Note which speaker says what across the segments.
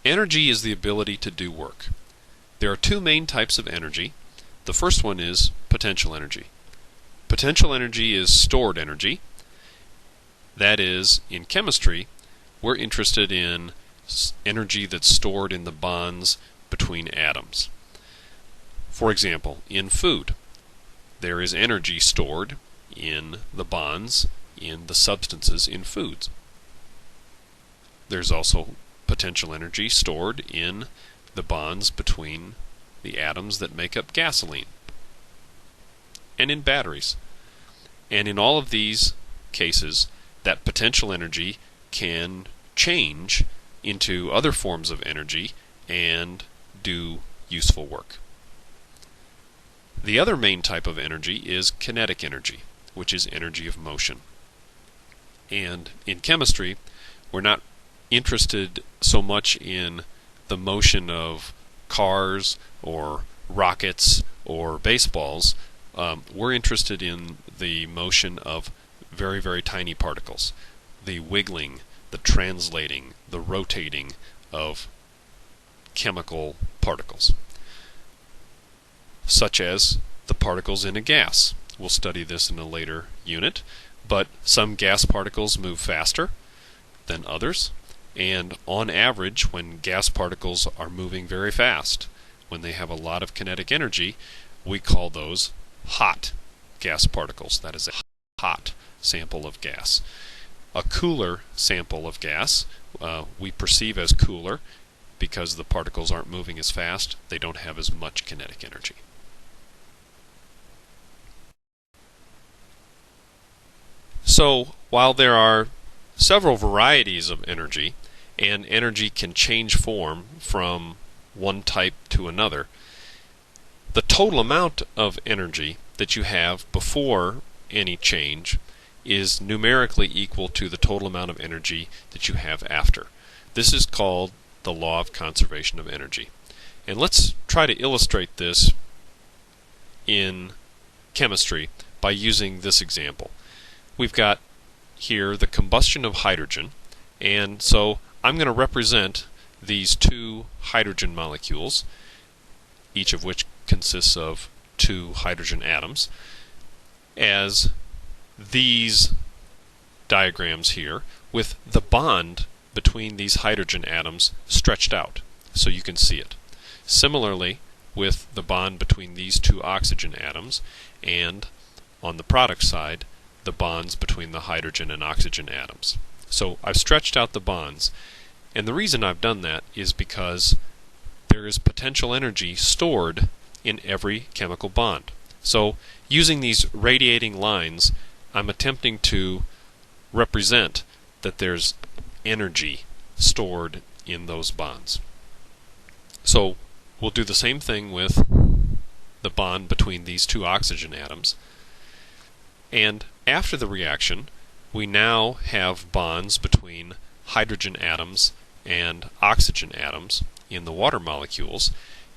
Speaker 1: Energy is the ability to do work. There are two main types of energy. The first one is potential energy. Potential energy is stored energy. That is, in chemistry, we're interested in energy that's stored in the bonds between atoms. For example, in food, there is energy stored in the bonds in the substances in foods. There's also potential energy stored in the bonds between the atoms that make up gasoline, and in batteries. And in all of these cases, that potential energy can change into other forms of energy and do useful work. The other main type of energy is kinetic energy, which is energy of motion. And in chemistry, we're not interested so much in the motion of cars or rockets or baseballs. We're interested in the motion of very, very tiny particles, the wiggling, the translating, the rotating of chemical particles, such as the particles in a gas. We'll study this in a later unit, but some gas particles move faster than others, and on average, when gas particles are moving very fast, when they have a lot of kinetic energy, we call those hot gas particles. That is a hot sample of gas. A cooler sample of gas we perceive as cooler because the particles aren't moving as fast. They don't have as much kinetic energy. So, while there are several varieties of energy, and energy can change form from one type to another, the total amount of energy that you have before any change is numerically equal to the total amount of energy that you have after. This is called the law of conservation of energy. And let's try to illustrate this in chemistry by using this example. We've got here the combustion of hydrogen, and so I'm going to represent these two hydrogen molecules, each of which consists of two hydrogen atoms, as these diagrams here, with the bond between these hydrogen atoms stretched out so you can see it. Similarly, with the bond between these two oxygen atoms, and on the product side, the bonds between the hydrogen and oxygen atoms. So I've stretched out the bonds, and the reason I've done that is because there is potential energy stored in every chemical bond. So using these radiating lines, I'm attempting to represent that there's energy stored in those bonds. So we'll do the same thing with the bond between these two oxygen atoms. And after the reaction, we now have bonds between hydrogen atoms and oxygen atoms in the water molecules,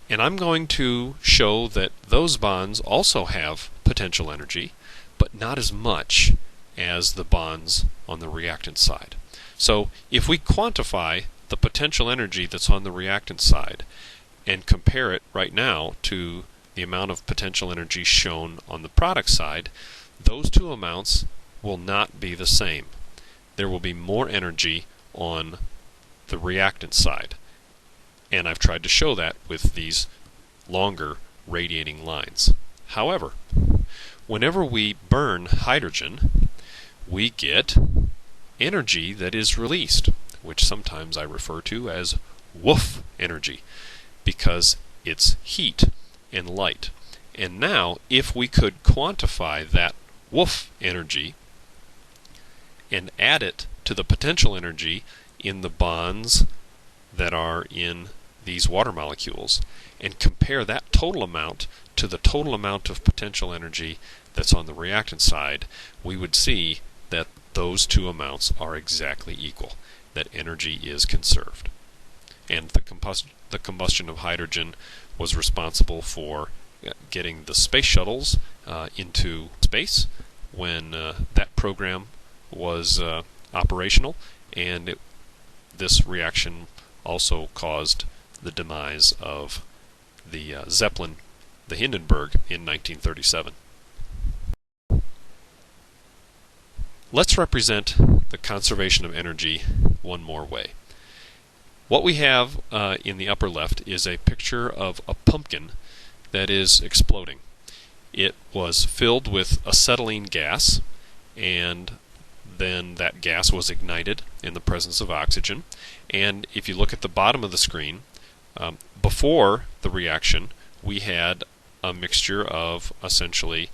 Speaker 1: and I'm going to show that those bonds also have potential energy, but not as much as the bonds on the reactant side. So if we quantify the potential energy that's on the reactant side and compare it right now to the amount of potential energy shown on the product side, those two amounts will not be the same. There will be more energy on the reactant side. And I've tried to show that with these longer radiating lines. However, whenever we burn hydrogen, we get energy that is released, which sometimes I refer to as woof energy, because it's heat and light. And now, if we could quantify that woof energy and add it to the potential energy in the bonds that are in these water molecules, and compare that total amount to the total amount of potential energy that's on the reactant side, we would see that those two amounts are exactly equal, that energy is conserved. And the combustion of hydrogen was responsible for getting the space shuttles into space when that program was operational, and this reaction also caused the demise of the Zeppelin, the Hindenburg, in 1937. Let's represent the conservation of energy one more way. What we have in the upper left is a picture of a pumpkin that is exploding. It was filled with acetylene gas, and then that gas was ignited in the presence of oxygen. And if you look at the bottom of the screen, before the reaction, we had a mixture of essentially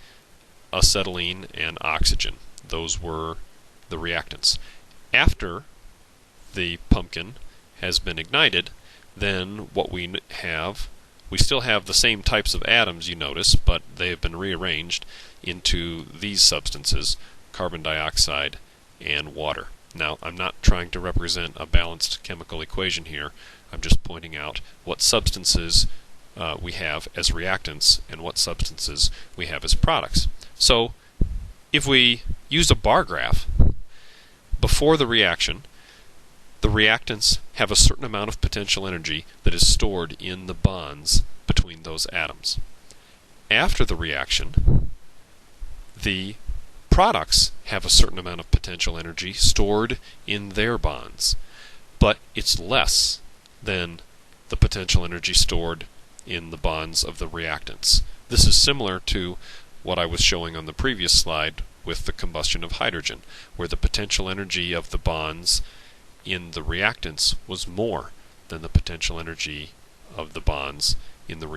Speaker 1: acetylene and oxygen. Those were the reactants. After the pumpkin has been ignited, then what we still have the same types of atoms, you notice, but they have been rearranged into these substances, carbon dioxide and water. Now, I'm not trying to represent a balanced chemical equation here. I'm just pointing out what substances we have as reactants and what substances we have as products. So, if we use a bar graph, before the reaction, the reactants have a certain amount of potential energy that is stored in the bonds between those atoms. After the reaction, the products have a certain amount of potential energy stored in their bonds, but it's less than the potential energy stored in the bonds of the reactants. This is similar to what I was showing on the previous slide with the combustion of hydrogen, where the potential energy of the bonds in the reactants was more than the potential energy of the bonds in the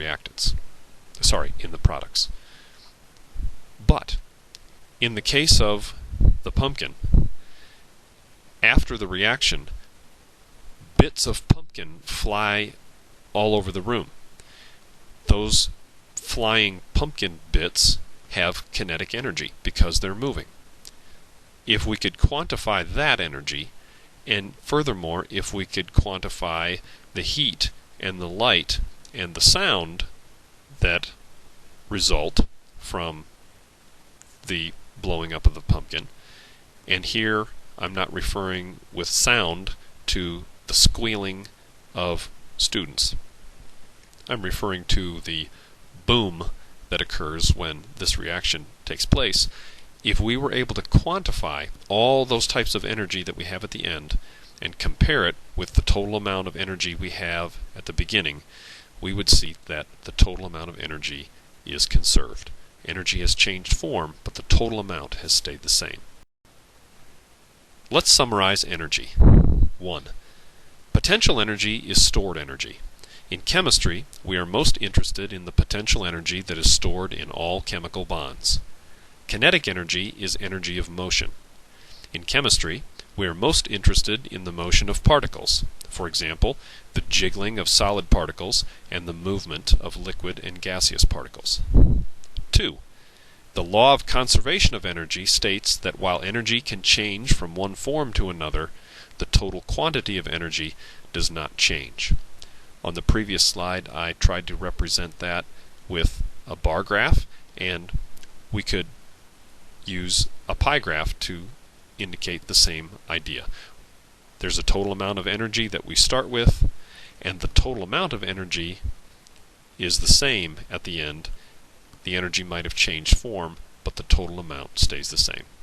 Speaker 1: in the products. But in the case of the pumpkin, after the reaction, bits of pumpkin fly all over the room. Those flying pumpkin bits have kinetic energy because they're moving. If we could quantify that energy, and furthermore, if we could quantify the heat and the light and the sound that result from the blowing up of the pumpkin, and here I'm not referring with sound to the squealing of students. I'm referring to the boom that occurs when this reaction takes place. If we were able to quantify all those types of energy that we have at the end and compare it with the total amount of energy we have at the beginning, we would see that the total amount of energy is conserved. Energy has changed form, but the total amount has stayed the same. Let's summarize energy. 1. Potential energy is stored energy. In chemistry, we are most interested in the potential energy that is stored in all chemical bonds. Kinetic energy is energy of motion. In chemistry, we are most interested in the motion of particles, for example, the jiggling of solid particles and the movement of liquid and gaseous particles. 2. The law of conservation of energy states that while energy can change from one form to another, the total quantity of energy does not change. On the previous slide, I tried to represent that with a bar graph, and we could use a pie graph to indicate the same idea. There's a total amount of energy that we start with, and the total amount of energy is the same at the end. The energy might have changed form, but the total amount stays the same.